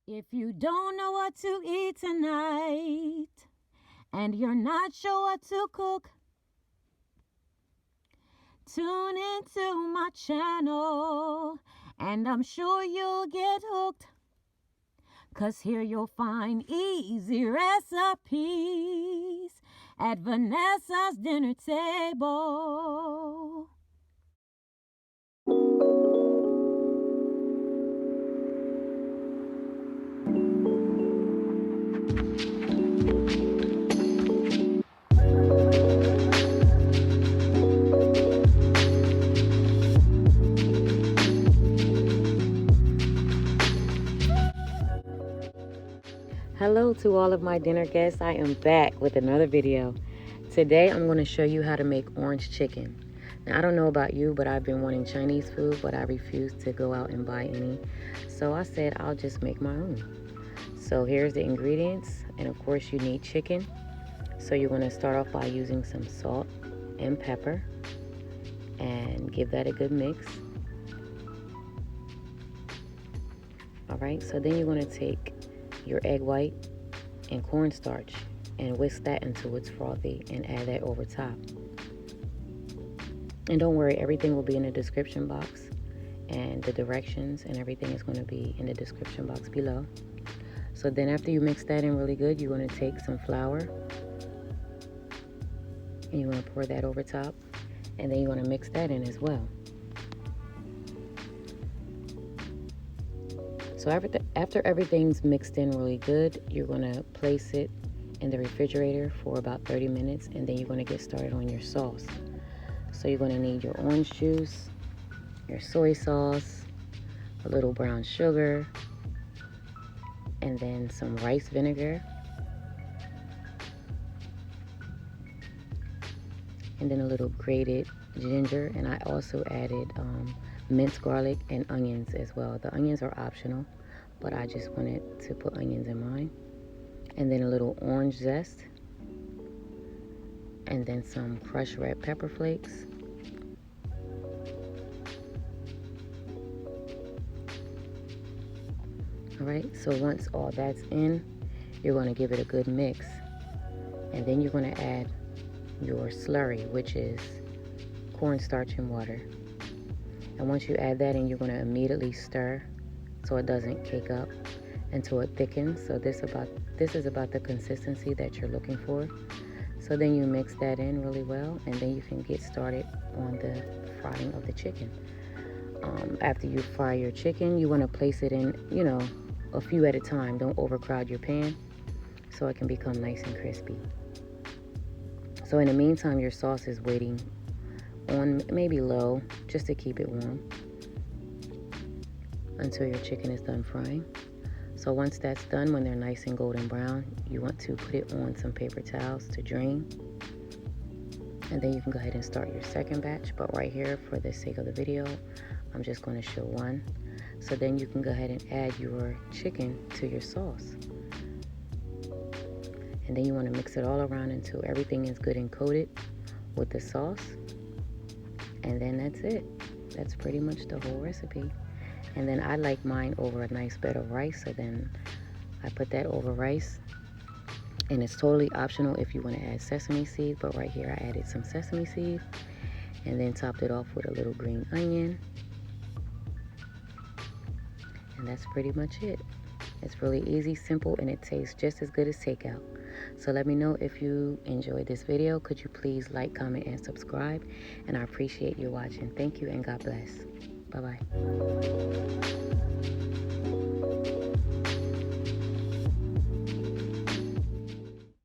If you don't know what to eat tonight and you're not sure what to cook, tune into my channel and I'm sure you'll get hooked. 'Cause here you'll find easy recipes at Vanessa's dinner table. Hello to all of my dinner guests. I am back with another video. Today I'm going to show you how to make orange chicken. Now I don't know about you, but I've been wanting Chinese food, but I refuse to go out and buy any. So I said I'll just make my own. So here's the ingredients, and of course you need chicken. So you're going to start off by using some salt and pepper and give that a good mix. Alright, so then you're going to take your egg white and cornstarch and whisk that until it's frothy and add that over top. And don't worry, everything will be in the description box, and the directions and everything is going to be in the description box below. So then after you mix that in really good, you're going to take some flour and you're going to pour that over top, and then you want to mix that in as well. So after everything's mixed in really good, you're going to place it in the refrigerator for about 30 minutes, and then you're going to get started on your sauce. So you're going to need your orange juice, your soy sauce, a little brown sugar, and then some rice vinegar, and then a little grated ginger, and I also added minced garlic and onions as well. The onions are optional, but I just wanted to put onions in mine. And then a little orange zest, and then some crushed red pepper flakes. Alright, so once all that's in, you're going to give it a good mix. And then you're going to add your slurry, which is cornstarch and water. And once you add that in, you're going to immediately stir so it doesn't cake up until it thickens. So this is about the consistency that you're looking for. So then you mix that in really well, and then you can get started on the frying of the chicken. After you fry your chicken, you want to place it in, a few at a time. Don't overcrowd your pan so it can become nice and crispy. So in the meantime, your sauce is waiting on maybe low, just to keep it warm until your chicken is done frying. So once that's done, when they're nice and golden brown, you want to put it on some paper towels to drain. And then you can go ahead and start your second batch. But right here, for the sake of the video, I'm just going to show one. So then you can go ahead and add your chicken to your sauce. And then you want to mix it all around until everything is good and coated with the sauce. And then that's it. That's pretty much the whole recipe. And then I like mine over a nice bed of rice, so then I put that over rice. And it's totally optional if you want to add sesame seeds, but right here I added some sesame seeds and then topped it off with a little green onion. And that's pretty much it. It's really easy, simple, and it tastes just as good as takeout. So let me know if you enjoyed this video. Could you please like, comment, and subscribe? And I appreciate you watching. Thank you and God bless. Bye-bye.